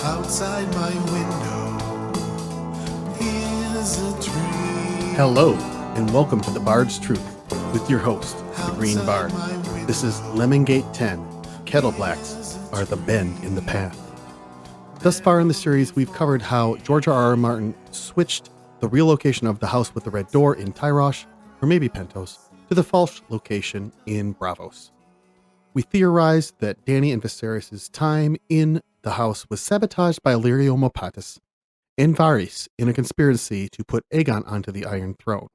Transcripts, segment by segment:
Outside my window is a tree. Hello, and welcome to The Bard's Truth with your host, the Green Bard. This is Lemongate 10. Kettleblacks are the bend in the path. Thus far in the series, we've covered how George R.R. Martin switched the real location of the house with the red door in Tyrosh, or maybe Pentos, to the false location in Braavos. We theorized that Dany and Viserys' time in the house was sabotaged by Illyrio Mopatis and Varys in a conspiracy to put Aegon onto the Iron Throne,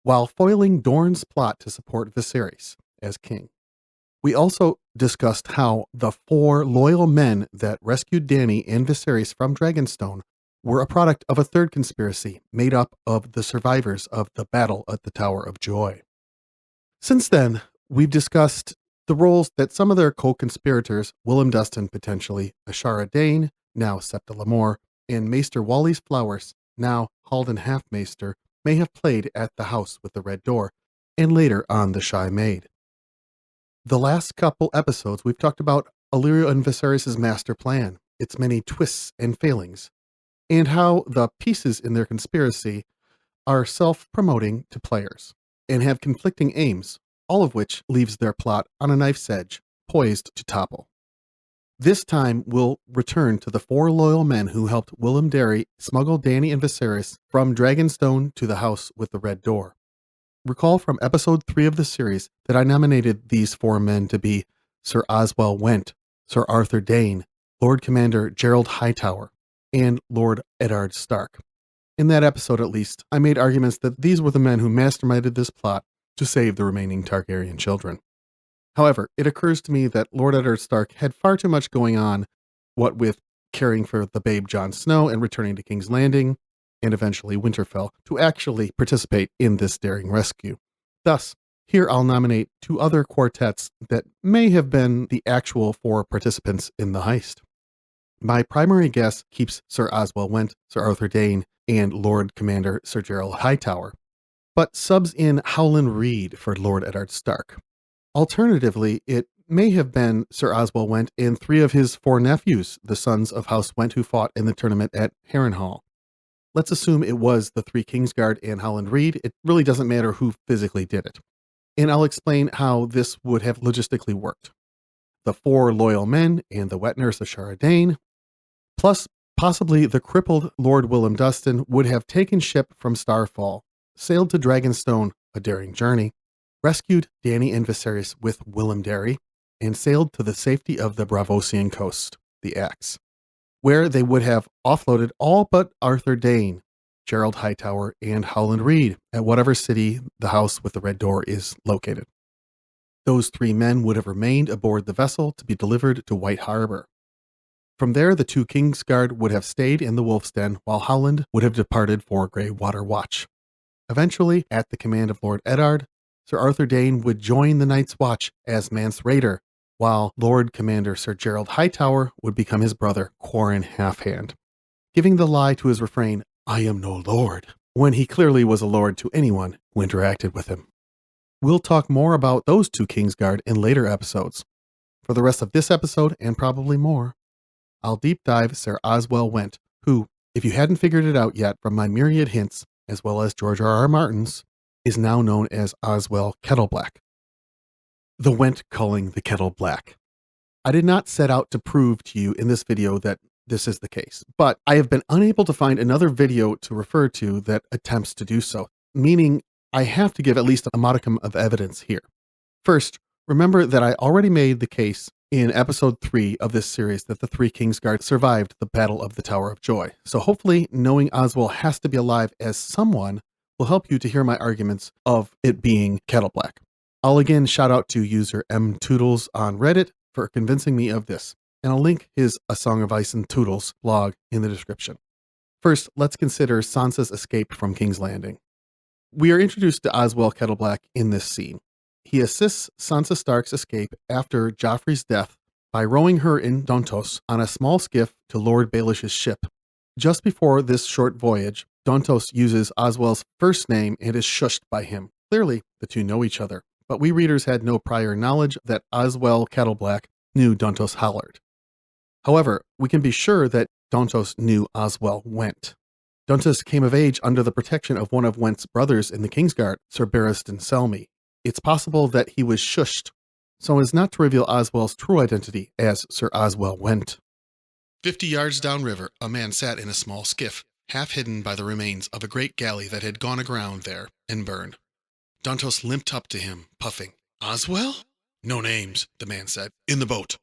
while foiling Dorne's plot to support Viserys as king. We also discussed how the 4 loyal men that rescued Dany and Viserys from Dragonstone were a product of a third conspiracy made up of the survivors of the battle at the Tower of Joy. Since then, we've discussed the roles that some of their co-conspirators, Willem Dustin potentially, Ashara Dayne, now Septa Lemore, and Maester Wally's Flowers, now Halfhand Half-Maester, may have played at the house with the red door, and later on the Shy Maid. The last couple episodes, we've talked about Illyrio and Viserys' master plan, its many twists and failings, and how the pieces in their conspiracy are self-promoting to players, and have conflicting aims, all of which leaves their plot on a knife's edge, poised to topple. This time, we'll return to the 4 loyal men who helped Willem Darry smuggle Dany and Viserys from Dragonstone to the house with the red door. Recall from episode 3 of the series that I nominated these 4 men to be Sir Oswell Whent, Sir Arthur Dayne, Lord Commander Gerald Hightower, and Lord Eddard Stark. In that episode, at least, I made arguments that these were the men who masterminded this plot to save the remaining Targaryen children. However, it occurs to me that Lord Eddard Stark had far too much going on, what with caring for the babe Jon Snow and returning to King's Landing, and eventually Winterfell, to actually participate in this daring rescue. Thus, here I'll nominate 2 other quartets that may have been the actual 4 participants in the heist. My primary guess keeps Sir Oswell Whent, Sir Arthur Dayne, and Lord Commander Sir Gerald Hightower, but subs in Howland Reed for Lord Eddard Stark. Alternatively, it may have been Sir Oswell Whent and 3 of his 4 nephews, the sons of House Whent who fought in the tournament at Harrenhal. Let's assume it was the 3 Kingsguard and Howland Reed. It really doesn't matter who physically did it. And I'll explain how this would have logistically worked. The 4 loyal men and the wet nurse Ashara Dayne, plus possibly the crippled Lord Willem Dustin, would have taken ship from Starfall, sailed to Dragonstone, a daring journey, rescued Dany and Viserys with Willem Darry, and sailed to the safety of the Braavosian coast, the Axe, where they would have offloaded all but Arthur Dayne, Gerald Hightower, and Howland Reed at whatever city the house with the red door is located. Those 3 men would have remained aboard the vessel to be delivered to White Harbor. From there, the 2 Kingsguard would have stayed in the Wolf's Den, while Howland would have departed for Greywater Watch. Eventually, at the command of Lord Eddard, Sir Arthur Dayne would join the Night's Watch as Mance Rayder, while Lord Commander Sir Gerald Hightower would become his brother Qhorin Halfhand, giving the lie to his refrain, "I am no lord," when he clearly was a lord to anyone who interacted with him. We'll talk more about those 2 Kingsguard in later episodes. For the rest of this episode, and probably more, I'll deep dive Sir Oswell Whent, who, if you hadn't figured it out yet from my myriad hints, as well as George R.R. Martin's, is now known as Oswell Kettleblack. The Whent culling the Kettleblack. I did not set out to prove to you in this video that this is the case, but I have been unable to find another video to refer to that attempts to do so, meaning I have to give at least a modicum of evidence here. First, remember that I already made the case in episode 3 of this series that the 3 Kingsguard survived the Battle of the Tower of Joy, so hopefully knowing Oswell has to be alive as someone will help you to hear my arguments of it being Kettleblack. I'll again shout out to user mtoodles on Reddit for convincing me of this, and I'll link his A Song of Ice and Toodles blog in the description. First, let's consider Sansa's escape from King's Landing. We are introduced to Oswell Kettleblack in this scene. He assists Sansa Stark's escape after Joffrey's death by rowing her in Dontos on a small skiff to Lord Baelish's ship. Just before this short voyage, Dontos uses Oswell's first name and is shushed by him. Clearly, the 2 know each other, but we readers had no prior knowledge that Oswell Kettleblack knew Dontos Hollard. However, we can be sure that Dontos knew Oswell Whent. Dontos came of age under the protection of one of Whent's brothers in the Kingsguard, Sir Barristan Selmy. It's possible that he was shushed so as not to reveal Oswell's true identity as Sir Oswell Whent. 50 yards downriver, a man sat in a small skiff, half hidden by the remains of a great galley that had gone aground there and burned. Dontos limped up to him, puffing. "Oswell?" "No names," the man said. "In the boat."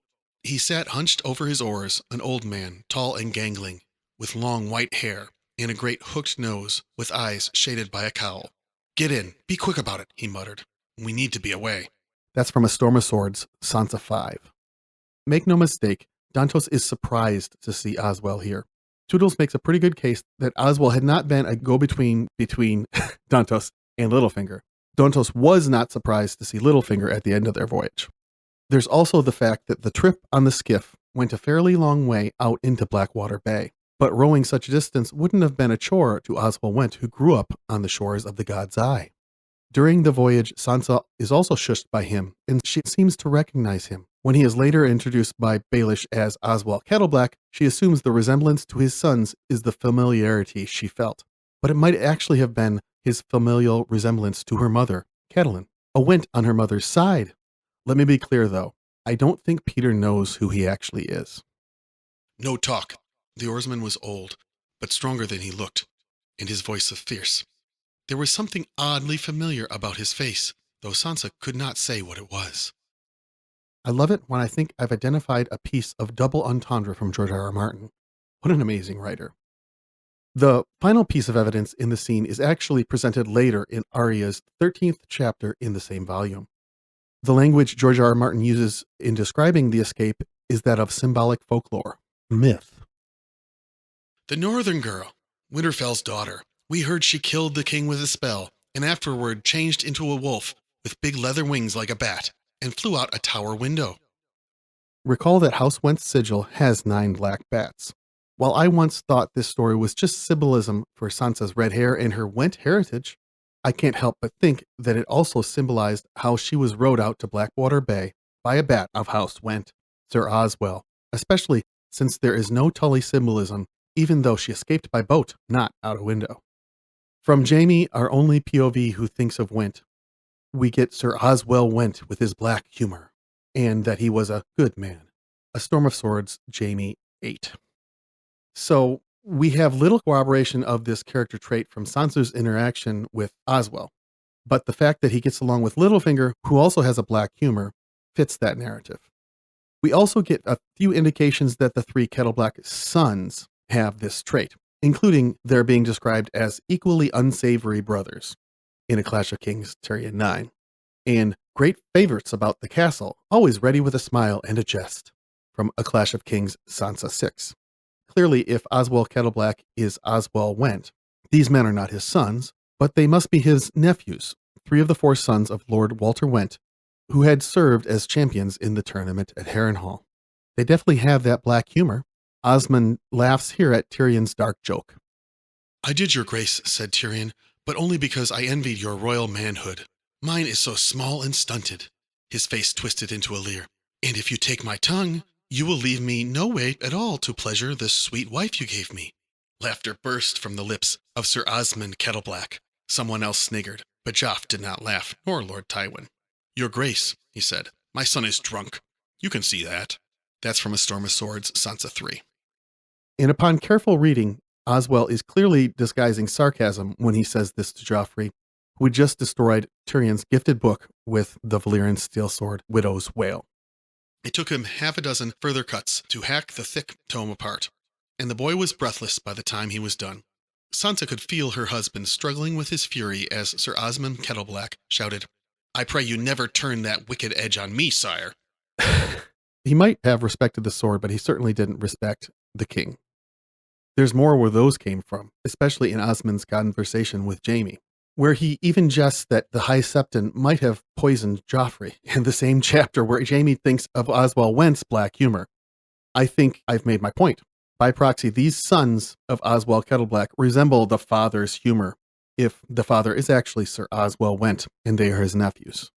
He sat hunched over his oars, an old man, tall and gangling, with long white hair and a great hooked nose, with eyes shaded by a cowl. "Get in. Be quick about it," he muttered. "We need to be away." That's from A Storm of Swords, Sansa 5. Make no mistake, Dontos is surprised to see Oswell here. Toodles makes a pretty good case that Oswell had not been a go-between between Dontos and Littlefinger. Dontos was not surprised to see Littlefinger at the end of their voyage. There's also the fact that the trip on the skiff went a fairly long way out into Blackwater Bay, but rowing such a distance wouldn't have been a chore to Oswell Whent, who grew up on the shores of the God's Eye. During the voyage, Sansa is also shushed by him, and she seems to recognize him. When he is later introduced by Baelish as Oswell Kettleblack, she assumes the resemblance to his sons is the familiarity she felt. But it might actually have been his familial resemblance to her mother, Catelyn, a Whent on her mother's side. Let me be clear, though. I don't think Peter knows who he actually is. "No talk." The oarsman was old, but stronger than he looked, and his voice fierce. There was something oddly familiar about his face, though Sansa could not say what it was. I love it when I think I've identified a piece of double entendre from George R.R. Martin. What an amazing writer. The final piece of evidence in the scene is actually presented later in Arya's 13th chapter in the same volume. The language George R.R. Martin uses in describing the escape is that of symbolic folklore, myth. "The northern girl, Winterfell's daughter. We heard she killed the king with a spell, and afterward changed into a wolf with big leather wings like a bat, and flew out a tower window." Recall that House Whent's sigil has 9 black bats. While I once thought this story was just symbolism for Sansa's red hair and her Whent heritage, I can't help but think that it also symbolized how she was rowed out to Blackwater Bay by a bat of House Whent, Sir Oswell, especially since there is no Tully symbolism, even though she escaped by boat, not out a window. From Jaime, our only POV who thinks of Whent, we get Sir Oswell Whent with his black humor, and that he was a good man. A Storm of Swords, Jaime 8. So we have little corroboration of this character trait from Sansa's interaction with Oswell, but the fact that he gets along with Littlefinger, who also has a black humor, fits that narrative. We also get a few indications that the 3 Kettleblack sons have this trait, including their being described as equally unsavory brothers in A Clash of Kings, Tyrion 9, and great favorites about the castle, always ready with a smile and a jest, from A Clash of Kings, Sansa 6. Clearly, if Oswell Kettleblack is Oswell Whent, these men are not his sons, but they must be his nephews, 3 of the 4 sons of Lord Walter Whent, who had served as champions in the tournament at Harrenhal. They definitely have that black humor. Osmund laughs here at Tyrion's dark joke. "I did, your grace," said Tyrion, "but only because I envied your royal manhood. Mine is so small and stunted." His face twisted into a leer. "And if you take my tongue, you will leave me no weight at all to pleasure the sweet wife you gave me." Laughter burst from the lips of Sir Osmund Kettleblack. Someone else sniggered, but Joff did not laugh, nor Lord Tywin. "Your grace," he said, "my son is drunk. You can see that." That's from A Storm of Swords, Sansa 3. And upon careful reading, Oswell is clearly disguising sarcasm when he says this to Joffrey, who had just destroyed Tyrion's gifted book with the Valyrian steel sword, Widow's Wail. It took him half a dozen further cuts to hack the thick tome apart, and the boy was breathless by the time he was done. Sansa could feel her husband struggling with his fury as Sir Osmund Kettleblack shouted, "I pray you never turn that wicked edge on me, sire." He might have respected the sword, but he certainly didn't respect the king. There's more where those came from, especially in Osmund's conversation with Jaime, where he even jests that the High Septon might have poisoned Joffrey in the same chapter where Jaime thinks of Oswell Whent's black humor. I think I've made my point. By proxy, these sons of Oswell Kettleblack resemble the father's humor, if the father is actually Sir Oswell Whent and they are his nephews.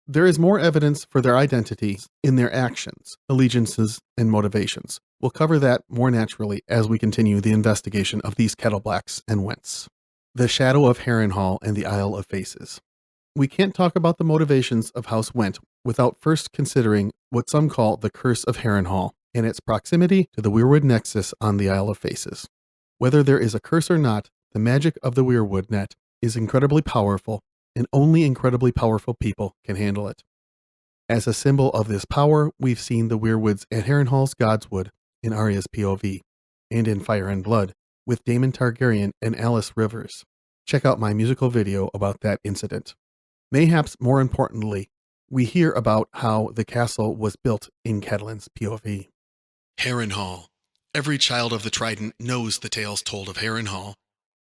There is more evidence for their identity in their actions, allegiances, and motivations. We'll cover that more naturally as we continue the investigation of these Kettleblacks and Whents. The Shadow of Harrenhal and the Isle of Faces. We can't talk about the motivations of House Whent without first considering what some call the Curse of Harrenhal and its proximity to the Weirwood Nexus on the Isle of Faces. Whether there is a curse or not, the magic of the Weirwood net is incredibly powerful, and only incredibly powerful people can handle it. As a symbol of this power, we've seen the Weirwoods at Harrenhal's Godswood in Arya's POV, and in Fire and Blood, with Daemon Targaryen and Alice Rivers. Check out my musical video about that incident. Mayhaps more importantly, we hear about how the castle was built in Catelyn's POV. Harrenhal. Every child of the Trident knows the tales told of Harrenhal,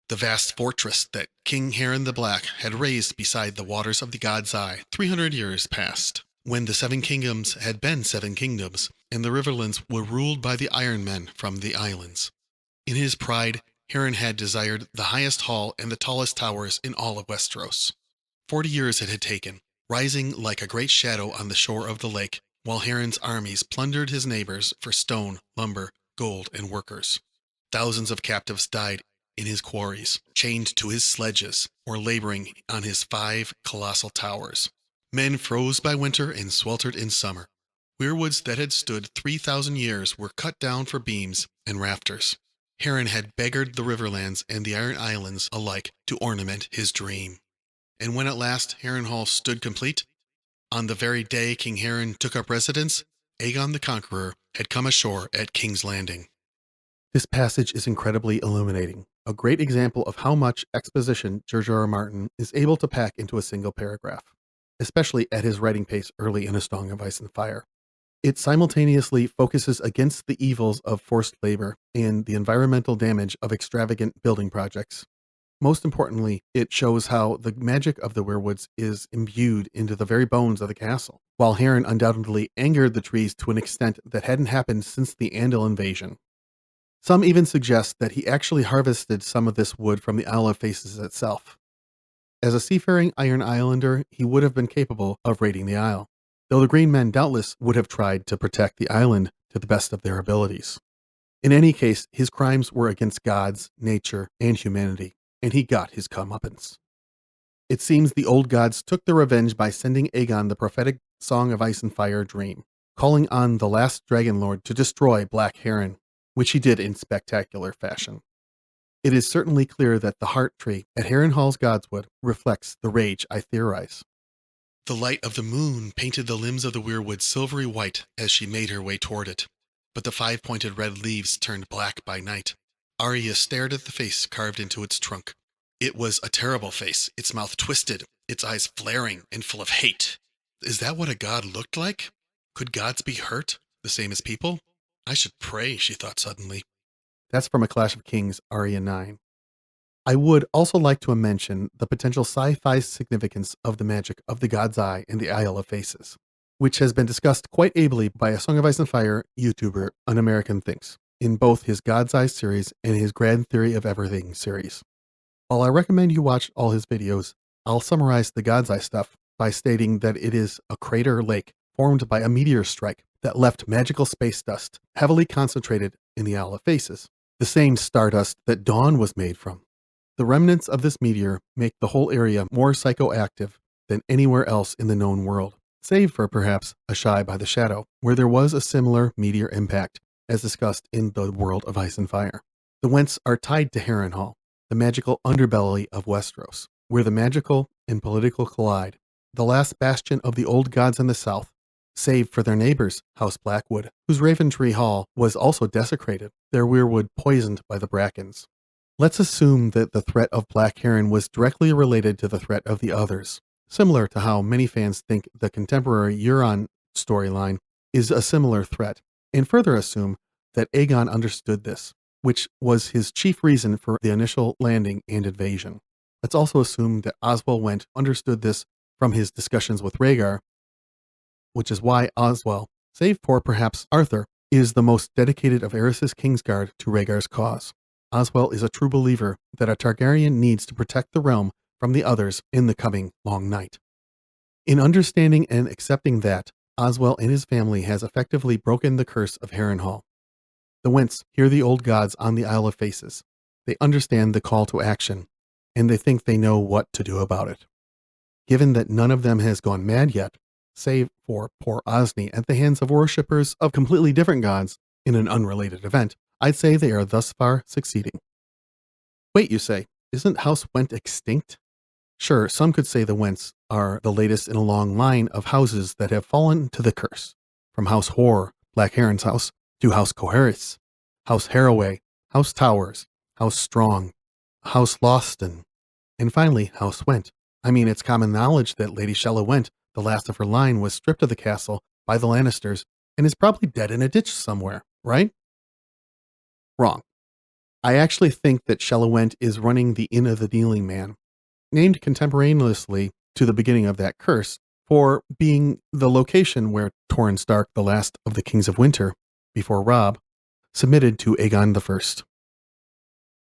the vast fortress that King Harren the Black had raised beside the waters of the God's Eye 300 years past, when the Seven Kingdoms had been 7 kingdoms, and the Riverlands were ruled by the Iron Men from the islands. In his pride, Harren had desired the highest hall and the tallest towers in all of Westeros. 40 years it had taken, rising like a great shadow on the shore of the lake, while Harren's armies plundered his neighbors for stone, lumber, gold, and workers. Thousands of captives died in his quarries, chained to his sledges, or laboring on his 5 colossal towers. Men froze by winter and sweltered in summer. Weirwoods that had stood 3,000 years were cut down for beams and rafters. Harren had beggared the Riverlands and the Iron Islands alike to ornament his dream. And when at last Harrenhal stood complete, on the very day King Harren took up residence, Aegon the Conqueror had come ashore at King's Landing. This passage is incredibly illuminating, a great example of how much exposition George R. R. Martin is able to pack into a single paragraph, especially at his writing pace early in A Song of Ice and Fire. It simultaneously focuses against the evils of forced labor and the environmental damage of extravagant building projects. Most importantly, it shows how the magic of the Weirwoods is imbued into the very bones of the castle, while Harren undoubtedly angered the trees to an extent that hadn't happened since the Andal invasion. Some even suggest that he actually harvested some of this wood from the Isle of Faces itself. As a seafaring Iron Islander, he would have been capable of raiding the Isle, though the Green Men doubtless would have tried to protect the island to the best of their abilities. In any case, his crimes were against gods, nature, and humanity, and he got his comeuppance. It seems the old gods took their revenge by sending Aegon the prophetic Song of Ice and Fire dream, calling on the last Dragon Lord to destroy Black Harren, which he did in spectacular fashion. It is certainly clear that the heart tree at Harrenhal's Godswood reflects the rage I theorize. The light of the moon painted the limbs of the Weirwood silvery white as she made her way toward it, but the 5-pointed red leaves turned black by night. Arya stared at the face carved into its trunk. It was a terrible face, its mouth twisted, its eyes flaring and full of hate. Is that what a god looked like? Could gods be hurt, the same as people? I should pray, she thought suddenly. That's from A Clash of Kings, Arya 9. I would also like to mention the potential sci-fi significance of the magic of the God's Eye and the Isle of Faces, which has been discussed quite ably by A Song of Ice and Fire YouTuber An American Thinks, in both his God's Eye series and his Grand Theory of Everything series. While I recommend you watch all his videos, I'll summarize the God's Eye stuff by stating that it is a crater lake formed by a meteor strike that left magical space dust heavily concentrated in the Isle of Faces, the same stardust that Dawn was made from. The remnants of this meteor make the whole area more psychoactive than anywhere else in the known world, save for perhaps Ashara by the Shadow, where there was a similar meteor impact, as discussed in the World of Ice and Fire. The Whents are tied to Harrenhal, the magical underbelly of Westeros, where the magical and political collide, the last bastion of the old gods in the south, save for their neighbors, House Blackwood, whose Raventree Hall was also desecrated, their weirwood poisoned by the Brackens. Let's assume that the threat of Black Harren was directly related to the threat of the others, similar to how many fans think the contemporary Euron storyline is a similar threat, and further assume that Aegon understood this, which was his chief reason for the initial landing and invasion. Let's also assume that Oswell Whent understood this from his discussions with Rhaegar, which is why Oswell, save for perhaps Arthur, is the most dedicated of Aerys' Kingsguard to Rhaegar's cause. Oswell is a true believer that a Targaryen needs to protect the realm from the others in the coming long night. In understanding and accepting that, Oswell and his family has effectively broken the curse of Harrenhal. The Whents hear the old gods on the Isle of Faces. They understand the call to action, and they think they know what to do about it. Given that none of them has gone mad yet, save for poor Osney at the hands of worshippers of completely different gods in an unrelated event, I'd say they are thus far succeeding. Wait, you say, isn't House Whent extinct? Sure, some could say the Whents are the latest in a long line of houses that have fallen to the curse, from House Hor, Black Heron's house, to House Coharis, House Haraway, House Towers, House Strong, House Lawston, and finally House Whent. I mean, it's common knowledge that Lady Shella Whent, the last of her line, was stripped of the castle by the Lannisters and is probably dead in a ditch somewhere, right? Wrong. I actually think that Shella Whent is running the Inn of the Kneeling Man, named contemporaneously to the beginning of that curse, for being the location where Qhorin Stark, the last of the Kings of Winter, before Robb, submitted to Aegon I.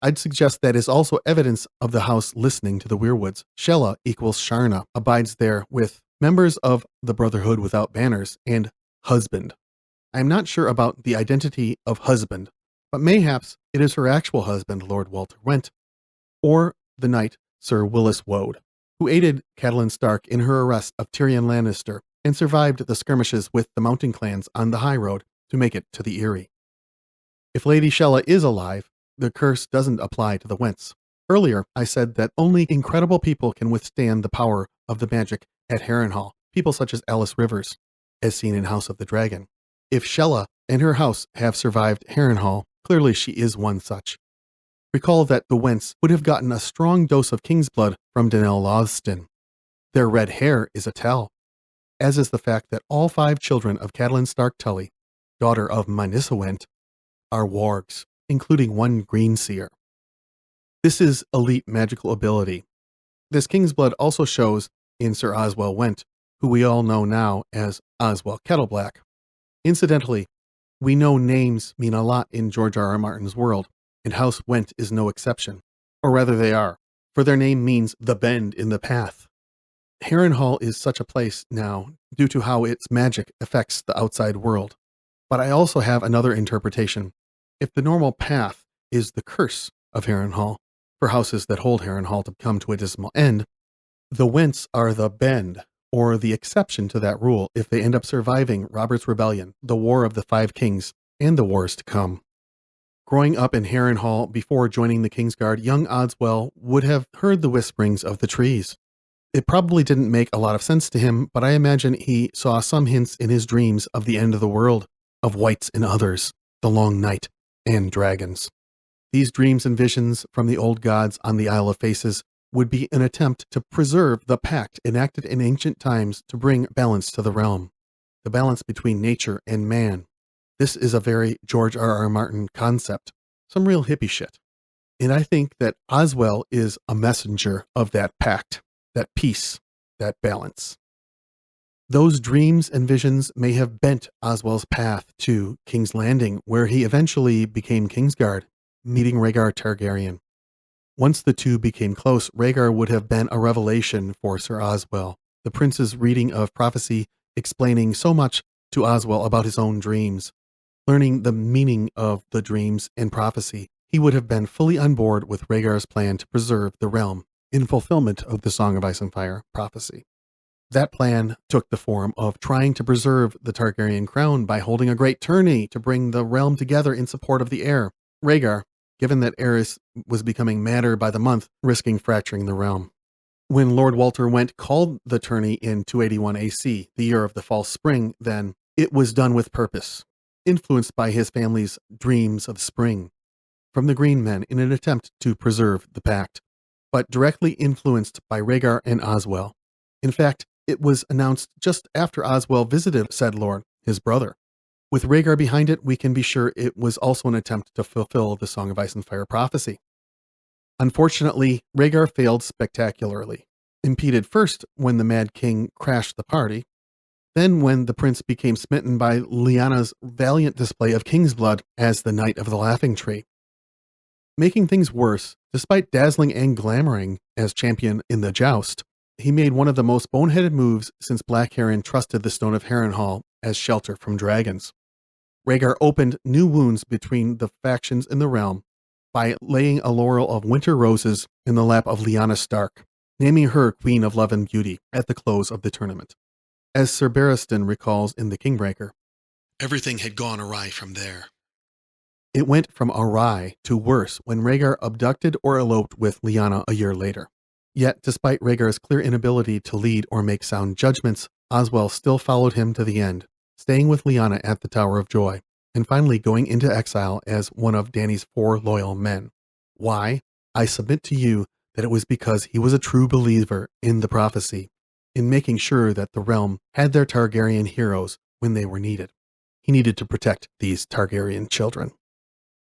I'd suggest that is also evidence of the house listening to the Weirwoods. Shella equals Sharna, abides there with members of the Brotherhood Without Banners and Husband. I'm not sure about the identity of Husband, but mayhaps it is her actual husband, Lord Walter Whent, or the knight Sir Willis Woad, who aided Catelyn Stark in her arrest of Tyrion Lannister and survived the skirmishes with the mountain clans on the high road to make it to the Eyrie. If Lady Shella is alive, the curse doesn't apply to the Whents. Earlier, I said that only incredible people can withstand the power of the magic at Harrenhal, people such as Alice Rivers, as seen in House of the Dragon. If Shella and her house have survived Harrenhal, clearly she is one such. Recall that the Whents would have gotten a strong dose of king's blood from Danelle Lothston. Their red hair is a tell, as is the fact that all 5 children of Catelyn Stark Tully, daughter of Mynissa Whent, are wargs, including one green seer. This is elite magical ability. This king's blood also shows in Sir Oswell Whent, who we all know now as Oswell Kettleblack. Incidentally, we know names mean a lot in George R. R. Martin's world, and House Whent is no exception. Or rather they are, for their name means the bend in the path. Harrenhal is such a place now due to how its magic affects the outside world. But I also have another interpretation. If the normal path is the curse of Harrenhal, for houses that hold Harrenhal to come to a dismal end, the Whents are the bend, or the exception to that rule if they end up surviving Robert's Rebellion, the War of the 5 Kings, and the wars to come. Growing up in Harrenhal before joining the Kingsguard, young Oswell would have heard the whisperings of the trees. It probably didn't make a lot of sense to him, but I imagine he saw some hints in his dreams of the end of the world, of wights and others, the long night, and dragons. These dreams and visions from the old gods on the Isle of Faces would be an attempt to preserve the pact enacted in ancient times to bring balance to the realm, the balance between nature and man. This is a very George R. R. Martin concept, some real hippie shit. And I think that Oswell is a messenger of that pact, that peace, that balance. Those dreams and visions may have bent Oswell's path to King's Landing, where he eventually became Kingsguard, meeting Rhaegar Targaryen. Once the two became close, Rhaegar would have been a revelation for Sir Oswell, the prince's reading of prophecy explaining so much to Oswell about his own dreams. Learning the meaning of the dreams and prophecy, he would have been fully on board with Rhaegar's plan to preserve the realm in fulfillment of the Song of Ice and Fire prophecy. That plan took the form of trying to preserve the Targaryen crown by holding a great tourney to bring the realm together in support of the heir, Rhaegar, given that Aerys was becoming madder by the month, risking fracturing the realm. When Lord Walter Whent called the tourney in 281 AC, the year of the false spring, then it was done with purpose, influenced by his family's dreams of spring from the Green Men in an attempt to preserve the pact, but directly influenced by Rhaegar and Oswell. In fact, it was announced just after Oswell visited said lord, his brother. With Rhaegar behind it, we can be sure it was also an attempt to fulfill the Song of Ice and Fire prophecy. Unfortunately, Rhaegar failed spectacularly, impeded first when the Mad King crashed the party, then when the prince became smitten by Lyanna's valiant display of king's blood as the Knight of the Laughing Tree. Making things worse, despite dazzling and glamoring as champion in the joust, he made one of the most boneheaded moves since Blackhair entrusted the Stone of Harrenhal as shelter from dragons. Rhaegar opened new wounds between the factions in the realm by laying a laurel of winter roses in the lap of Lyanna Stark, naming her Queen of Love and Beauty at the close of the tournament. As Sir Barristan recalls in The Kingbreaker, everything had gone awry from there. It went from awry to worse when Rhaegar abducted or eloped with Lyanna a year later. Yet, despite Rhaegar's clear inability to lead or make sound judgments, Oswell still followed him to the end, staying with Lyanna at the Tower of Joy, and finally going into exile as one of Dany's 4 loyal men. Why? I submit to you that it was because he was a true believer in the prophecy, in making sure that the realm had their Targaryen heroes when they were needed. He needed to protect these Targaryen children.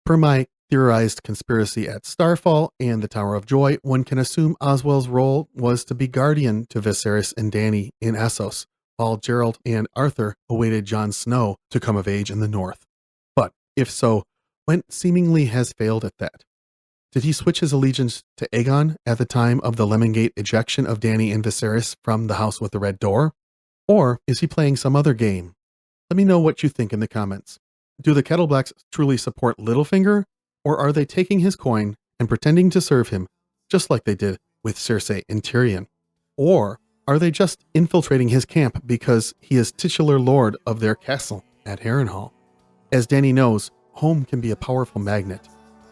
Per my theorized conspiracy at Starfall and the Tower of Joy, one can assume Oswell's role was to be guardian to Viserys and Dany in Essos, while Geralt and Arthur awaited Jon Snow to come of age in the north. But, if so, Whent seemingly has failed at that. Did he switch his allegiance to Aegon at the time of the Lemongate ejection of Dany and Viserys from the House with the Red Door? Or is he playing some other game? Let me know what you think in the comments. Do the Kettleblacks truly support Littlefinger, or are they taking his coin and pretending to serve him, just like they did with Cersei and Tyrion? Or are they just infiltrating his camp because he is titular lord of their castle at Harrenhal? As Dany knows, home can be a powerful magnet.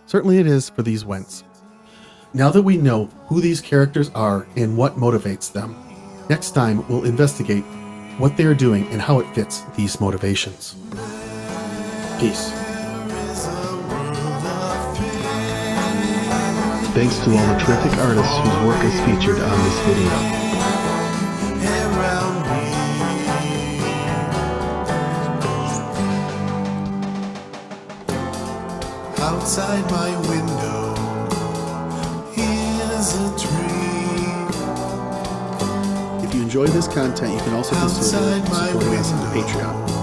Certainly it is for these Whents. Now that we know who these characters are and what motivates them, next time we'll investigate what they are doing and how it fits these motivations. Peace. Thanks to all the terrific artists whose work is featured on this video. Outside my window is a tree. If you enjoy this content, you can also consider supporting us on Patreon.